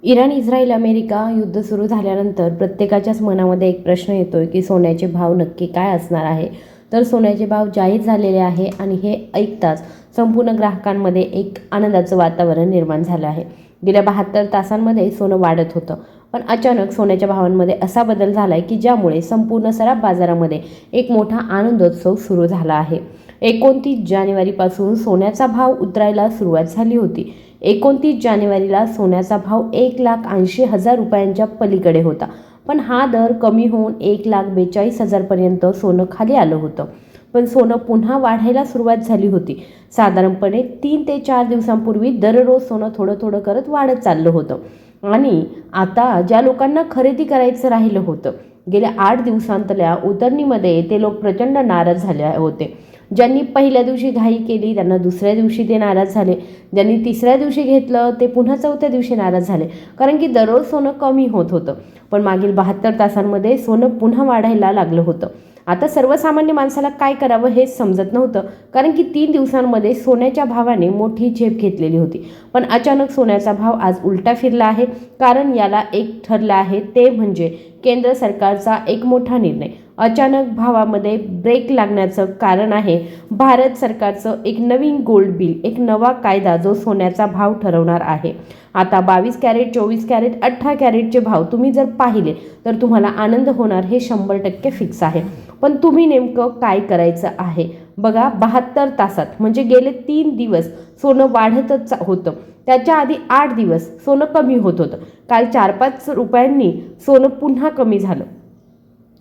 Iran, Israel, America युद्ध सुरू झाल्यानंतर प्रत्येकाच्याच मनामध्ये एक प्रश्न येतोय की सोन्याचे भाव नक्की काय असणार आहे. तर सोन्याचे भाव जाहीर झालेले आहे आणि हे ऐकताच संपूर्ण ग्राहकांमध्ये एक आनंदाचं वातावरण निर्माण झालं आहे. गेल्या 72 तासांमध्ये सोनं वाढत होतं, पण अचानक सोन्याच्या भावांमध्ये असा बदल झाला आहे की ज्यामुळे संपूर्ण सराफ बाजारामध्ये एक मोठा आनंदोत्सव सुरू झाला आहे. 29 जानेवारीपासून सोन्याचा भाव उतरायला सुरुवात झाली होती. 29 जानेवारीला सोन्याचा भाव 1,80,000 रुपयांच्या पलीकडे होता, पण हा दर कमी होऊन 1,42,000 पर्यंत सोनं खाली आलं होतं. पण सोनं पुन्हा वाढायला सुरुवात झाली होती. साधारणपणे 3 ते 4 दिवसांपूर्वी दररोज सोनं थोडं थोडं करत वाढत चाललं होतं. आणि आता ज्या लोकांना खरेदी करायचं राहिलं होतं, गेल्या 8 दिवसांतल्या उतरणीमध्ये ते लोक प्रचंड नाराज झाले होते. ज्यांनी पहिल्या दिवशी घाई केली त्यांना दुसऱ्या दिवशी ते नाराज झाले. ज्यांनी तिसऱ्या दिवशी घेतलं ते पुन्हा चौथ्या दिवशी नाराज झाले, कारण की दररोज सोनं कमी होत होतं. पण मागील 72 तासांमध्ये सोनं पुन्हा वाढायला लागलं होतं. आता सर्वसामान्य माणसाला काय करावं हेच समजत नव्हतं, कारण की 3 दिवसांमध्ये सोन्याच्या भावाने मोठी झेप घेतलेली होती. पण अचानक सोन्याचा भाव आज उलटा फिरला आहे. कारण याला एक ठरलं आहे, ते म्हणजे केंद्र सरकारचा एक मोठा निर्णय. अचानक भावामध्ये ब्रेक लागण्याचं कारण आहे भारत सरकारचं एक नवीन गोल्ड बिल, एक नवा कायदा जो सोन्याचा भाव ठरवणार आहे. आता 22 कॅरेट, 24 कॅरेट, 18 कॅरेटचे भाव तुम्ही जर पाहिले तर तुम्हाला आनंद होणार, हे 100% फिक्स आहे. पण तुम्ही नेमकं काय करायचं आहे बघा. 72 तासात म्हणजे गेले 3 दिवस सोनं वाढतच होतं. त्याच्या आधी 8 दिवस सोनं कमी होत होतं. काल 4-5 रुपयांनी सोनं पुन्हा कमी झालं.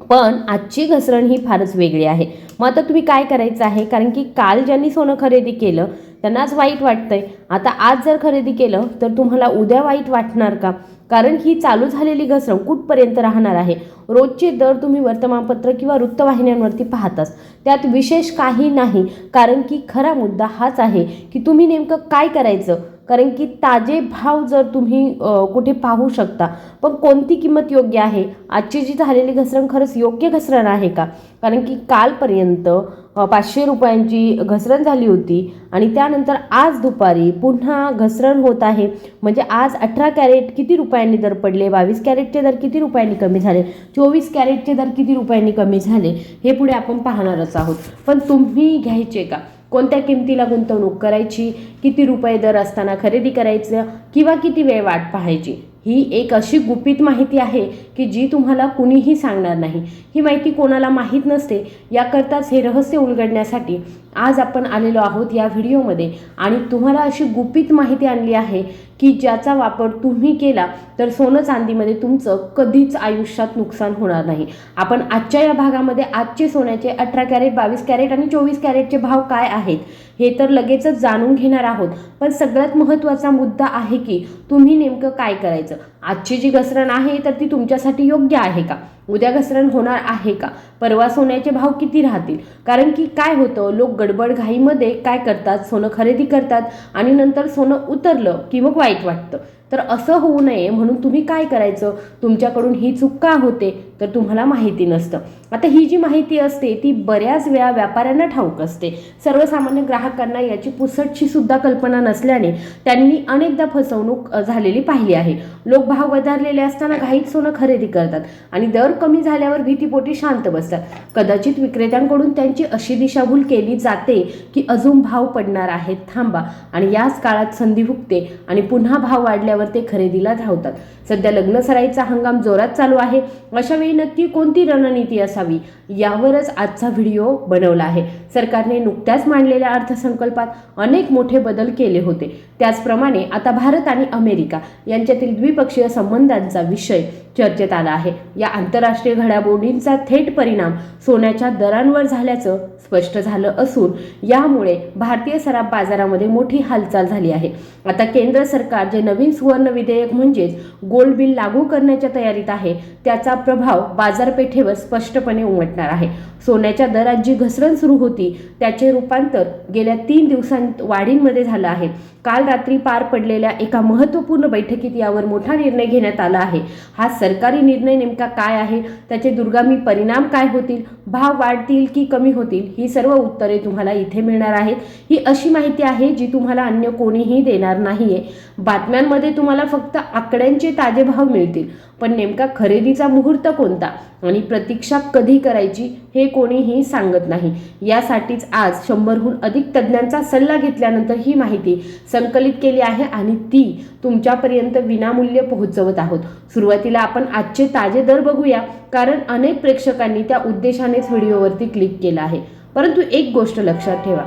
पण आजची घसरण ही फारच वेगळी आहे. मग आता तुम्ही काय करायचं आहे, कारण की काल ज्यांनी सोनं खरेदी केलं त्यांनाच वाईट वाटतंय. आता आज जर खरेदी केलं तर तुम्हाला उद्या वाईट वाटणार का? कारण ही चालू झालेली घसरण कुठपर्यंत राहणार आहे. रोजचे दर तुम्ही वर्तमानपत्र किंवा वृत्तवाहिन्यांवरती पाहताच, त्यात विशेष काही नाही. कारण की खरा मुद्दा हाच आहे की तुम्ही नेमकं काय करायचं. कारण की ताजे भाव जर तुम्ही कुठे पाहू शकता, पण कोणती किंमत योग्य आहे? आजची जी झालेली घसरण खरंच योग्य घसरण आहे का? कारण की कालपर्यंत 500 रुपयांची घसरण झाली होती आणि त्यानंतर आज दुपारी पुन्हा घसरण होत आहे. म्हणजे आज 18 कॅरेट किती रुपयांनी दर पडले, 22 कॅरेटचे दर किती रुपयांनी कमी झाले, 24 कॅरेटचे दर किती रुपयांनी कमी झाले, हे पुढे आपण पाहणारच आहोत. पण तुम्ही घ्यायचे का? कोणत्या किमतीला गुंतवणूक करायची, किती रुपये दर असताना खरेदी करायचं किंवा किती वेळ वाट पाहायची, ही एक अशी गुपित माहिती आहे की जी तुम्हाला कुणीही सांगणार नाही. ही माहिती कोणाला माहीत नसते. याकरताच हे रहस्य उलगडण्यासाठी आज आपण आलेलो आहोत या व्हिडिओमध्ये आणि तुम्हाला अशी गुपित माहिती आणली आहे की ज्याचा वापर तुम्ही केला तर सोनं चांदीमध्ये तुमचं कधीच आयुष्यात नुकसान होणार नाही. आपण आजच्या या भागामध्ये आजचे सोन्याचे 18 कॅरेट, 22 कॅरेट आणि 24 कॅरेटचे भाव काय आहेत हे तर लगेचच जाणून घेणार आहोत. पण सगळ्यात महत्त्वाचा मुद्दा आहे की तुम्ही नेमकं काय करायचं. आजची जी घसरण आहे तर ती तुमच्यासाठी योग्य आहे का? उद्या घसरण होणार आहे का? परवा सोन्याचे भाव किती राहतील? कारण की काय होतं, लोक गडबड घाईमध्ये काय करतात, सोनं खरेदी करतात आणि नंतर सोनं उतरलं की मग वाईट वाटतं. तर असं होऊ नये म्हणून तुम्ही काय करायचं, तुमच्याकडून ही चूक का होते तर तुम्हाला माहिती नसतं. आता ही जी माहिती असते ती बऱ्याच वेळा व्यापाऱ्यांना ठाऊक असते. सर्वसामान्य ग्राहकांना याची पुसटशी सुद्धा कल्पना नसल्याने त्यांनी अनेकदा फसवणूक झालेली पाहिली आहे. लोक भाव वधारलेले असताना घाईत सोनं खरेदी करतात आणि दर कमी झाल्यावर भीतीपोटी शांत बसतात. कदाचित विक्रेत्यांकडून त्यांची अशी दिशाभूल केली जाते की अजून भाव पडणार आहेत, थांबा, आणि याच काळात संधी हुकते आणि पुन्हा भाव वाढल्यावर ते खरेदीला धावतात. सध्या लग्न सराईचा हंगाम जोरात चालू आहे. अशा वेळी नक्की कोणती रणनीती असावी यावरच आजचा व्हिडिओ बनवला आहे. सरकारने नुकत्याच मांडलेल्या अर्थसंकल्पात अनेक मोठे बदल केले होते. त्याचप्रमाणे आता भारत आणि अमेरिका यांच्यातील द्विपक्षीय संबंधांचा विषय चर्चेत आला आहे. या आंतरराष्ट्रीय घडामोडींचा थेट परिणाम सोन्याच्या दरांवर झाल्याचं स्पष्ट झालं असून यामुळे भारतीय सराफ बाजारामध्ये मोठी हालचाल झाली आहे. आता केंद्र सरकार जे नवीन सुवर्ण विधेयक म्हणजेच गोल्ड बिल लागू करण्याच्या तयारीत आहे त्याचा प्रभाव भाव बाजारपेठेवर स्पष्टपणे उमटणार आहे. सोन्याच्या दरात जी घसरण सुरू होती त्याचे रूपांतर गेल्या 3 दिवसांत वाढींमध्ये झालं आहे. काल रात्री पार पडलेल्या एका महत्त्वपूर्ण बैठकीत यावर मोठा निर्णय घेण्यात आला आहे. हा सरकारी निर्णय नेमका काय आहे, त्याचे दूरगामी परिणाम काय होतील, भाव वाढतील की कमी होतील, ही सर्व उत्तरे तुम्हाला इथे मिळणार आहेत. ही अशी माहिती आहे जी तुम्हाला अन्य कोणीही देणार नाहीये. बातम्यांमध्ये तुम्हाला फक्त आकड्यांचे ताजे भाव मिळतील, पण नेमका खरेदीचा मुहूर्त कोणता आणि प्रतीक्षा कधी करायची हे कोणीही सांगत नाही. यासाठीच आज 100हून अधिक तज्ज्ञांचा सल्ला घेतल्यानंतर ही माहिती संकलित केली आहे आणि ती तुमच्यापर्यंत विनामूल्य पोहोचवत आहोत. सुरुवातीला आपण आजचे ताजे दर बघूया, कारण अनेक प्रेक्षकांनी त्या उद्देशानेच व्हिडिओवरती क्लिक केलं आहे. परंतु एक गोष्ट लक्षात ठेवा,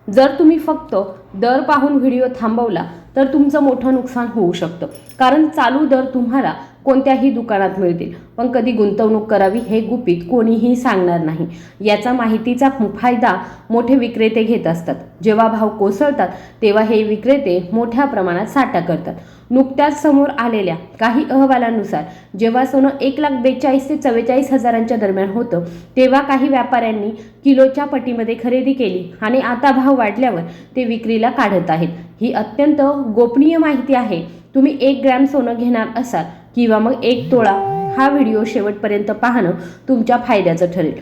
जर तुम्ही फक्त दर पाहून व्हिडिओ थांबवला तर तुमचं मोठं नुकसान होऊ शकतं. कारण चालू दर तुम्हाला कोणत्याही दुकानात मिळतील, पण कधी गुंतवणूक करावी हे गुपित कोणीही सांगणार नाही. याचा माहितीचा फायदा मोठे विक्रेते घेत असतात. जेव्हा भाव कोसळतात तेव्हा हे विक्रेते मोठ्या प्रमाणात साठा करतात. नुकत्याच समोर आलेल्या काही अहवालांनुसार जेव्हा सोनं 1,42,000 ते 44,000 दरम्यान होतं तेव्हा काही व्यापाऱ्यांनी किलोच्या पटीमध्ये खरेदी केली आणि आता भाव वाढल्यावर ते विक्रीला काढत आहेत. ही अत्यंत गोपनीय माहिती आहे. तुम्ही 1 ग्रॅम सोनं घेणार असाल किंवा मग 1 तोळा, हा व्हिडिओ शेवटपर्यंत पाहणं तुमच्या फायद्याचं ठरेल.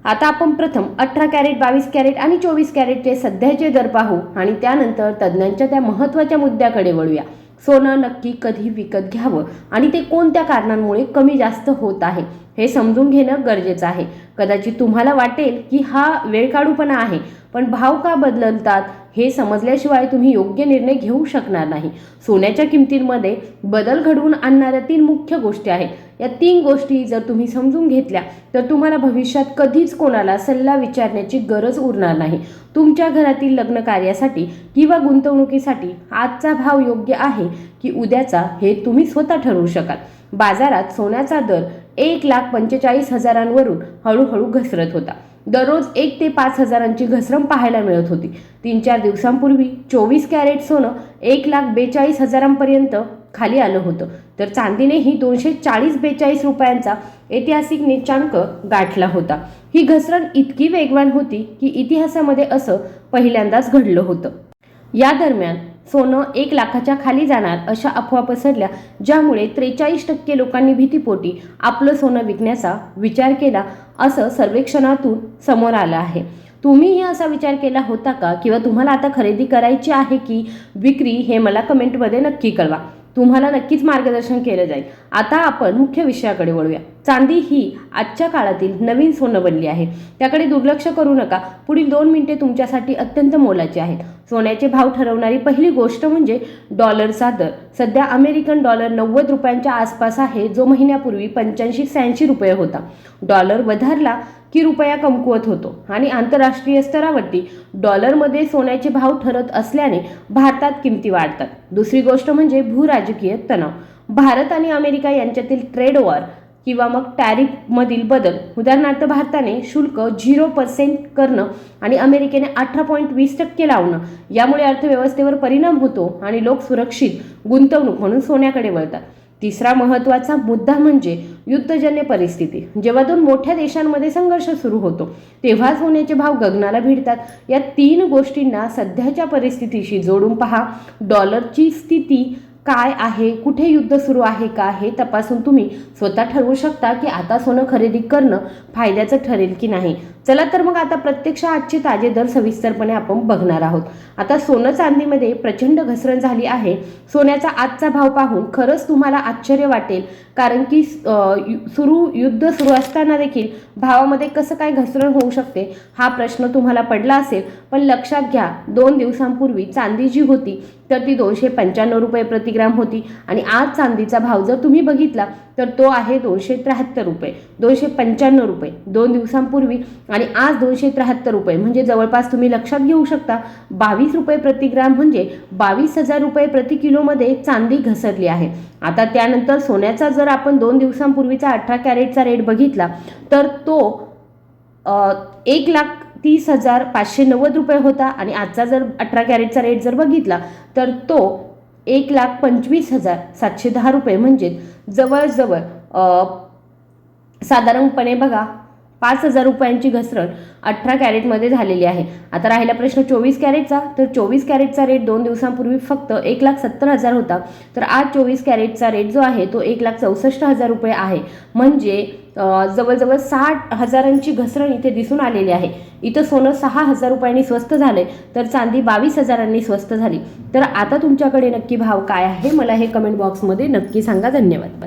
आता आपण प्रथम 18 कॅरेट, 22 कॅरेट आणि 24 कॅरेटचे सध्याचे दर पाहू आणि त्यानंतर तज्ज्ञांच्या त्या महत्त्वाच्या मुद्द्याकडे वळूया. सोनं नक्की कधी विकत घ्यावं आणि ते कोणत्या कारणांमुळे कमी जास्त होत आहे हे समजून घेणं गरजेचं आहे. कदाचित तुम्हाला वाटेल की हा वेळकाढूपणा आहे, पण भाव का बदलतात हे समजल्याशिवाय तुम्ही योग्य निर्णय घेऊ शकणार नाही. सोन्याच्या किमतींमध्ये बदल घडवून आणणाऱ्या 3 मुख्य गोष्टी आहेत. या 3 गोष्टी जर तुम्ही समजून घेतल्या तर तुम्हाला भविष्यात कधीच कोणाला सल्ला विचारण्याची गरज उरणार नाही. तुमच्या घरातील लग्न कार्यासाठी किंवा गुंतवणुकीसाठी आजचा भाव योग्य आहे की उद्याचा हे तुम्ही स्वतः ठरवू शकाल. बाजारात सोन्याचा दर 1,45,000वरून हळूहळू घसरत होता. दररोज 1 ते 5,000ची घसरण पाहायला मिळत होती. 3-4 दिवसांपूर्वी 24 कॅरेट सोनं 1,42,000पर्यंत खाली आलं होतं, तर चांदीनेही 240-42 रुपयांचा ऐतिहासिक नीचांक गाठला होता. ही घसरण इतकी वेगवान होती की इतिहासामध्ये असं पहिल्यांदाच घडलं होतं. या दरम्यान सोनं 1 लाखाच्या खाली जाणार अशा अफवा पसरल्या, ज्यामुळे 43% लोकांनी भीतीपोटी आपलं सोनं विकण्याचा विचार केला, असं सर्वेक्षणातून समोर आलं आहे. तुम्हीही असा विचार केला होता का? किंवा तुम्हाला आता खरेदी करायची आहे की विक्री हे मला कमेंटमध्ये नक्की कळवा. तुम्हाला नक्कीच मार्गदर्शन केलं जाईल. आता आपण मुख्य विषयाकडे वळूया. चांदी ही आजच्या काळातील नवीन सोनं बनली आहे. त्याकडे दुर्लक्ष करू नका. पुढील 2 मिनिटे तुमच्यासाठी अत्यंत मोलाची आहेत. सोन्याचे भाव ठरवणारी पहिली गोष्ट म्हणजे डॉलरचा दर. सध्या अमेरिकन डॉलर 90 रुपयांच्या आसपास आहे, जो महिन्यापूर्वी 85-86 रुपये होता. डॉलर वधारला की रुपया कमकुवत होतो आणि आंतरराष्ट्रीय स्तरावरती डॉलरमध्ये सोन्याचे भाव ठरत असल्याने भारतात किमती वाढतात. दुसरी गोष्ट म्हणजे भूराजकीय तणाव. भारत आणि अमेरिका यांच्यातील ट्रेड वॉर किंवा मग टॅरिफमधील बदल. उदाहरणार्थ, भारताने शुल्क 0% करणं आणि अमेरिकेने 18.20% लावणं, यामुळे अर्थव्यवस्थेवर परिणाम होतो आणि लोक सुरक्षित गुंतवणूक म्हणून सोन्याकडे वळतात. तिसरा महत्त्वाचा मुद्दा म्हणजे युद्धजन्य परिस्थिती. जेव्हा 2 मोठ्या देशांमध्ये संघर्ष सुरू होतो तेव्हा सोन्याचे भाव गगनाला भिडतात. या 3 गोष्टींना सध्याच्या परिस्थितीशी जोडून पहा. डॉलरची स्थिती काय आहे, कुठे युद्ध सुरू आहे का हे तपासून तुम्ही स्वतः ठरवू शकता की आता सोनं खरेदी करणं फायद्याचं ठरेल की नाही. चला तर मग आता प्रत्यक्ष आजचे ताजे दर सविस्तरपणे आपण बघणार आहोत. आता सोनं चांदीमध्ये प्रचंड घसरण झाली आहे. सोन्याचा आजचा भाव पाहून खरंच तुम्हाला आश्चर्य वाटेल, कारण की युद्ध सुरू असताना देखील भावामध्ये कसं काय घसरण होऊ शकते हा प्रश्न तुम्हाला पडला असेल. पण लक्षात घ्या, 2 दिवसांपूर्वी चांदी जी होती तर ती 295 रुपये प्रति ग्राम होती आणि आज चांदीचा भाव जर तुम्ही बघितला तर तो आहे 273 रुपये, 295 रुपये 2 दिवसांपूर्वी आणि आज 273 रुपये. म्हणजे जवळपास तुम्ही लक्षात घेऊ शकता 22 रुपये प्रति ग्राम, म्हणजे 22,000 रुपये प्रति किलोमध्ये चांदी घसरली आहे. आता त्यानंतर सोन्याचा जर आपण 2 दिवसांपूर्वीचा 18 कॅरेटचा रेट बघितला तर तो 1,30,590 रुपये होता आणि आजचा जर 18 कॅरेटचा रेट जर बघितला तर तो 1,25,710 रुपये, म्हणजे जवळजवळ साधारणपणे बघा 5,000 रुपयांची घसरण 18 कॅरेटमध्ये झालेली आहे. आता राहिला प्रश्न 24 कॅरेटचा. तर 24 कॅरेटचा रेट 2 दिवसांपूर्वी फक्त 1,70,000 होता. तर आज 24 कॅरेटचा रेट जो आहे तो 1,64,000 रुपये आहे. म्हणजे जवळजवळ 60,000ची घसरण इथे दिसून आलेली आहे. इथं सोनं 6,000 रुपयांनी स्वस्त झाले, तर चांदी 22,000नी स्वस्त झाली. तर आता तुमच्याकडे नक्की भाव काय आहे मला हे कमेंट बॉक्समध्ये नक्की सांगा. धन्यवाद.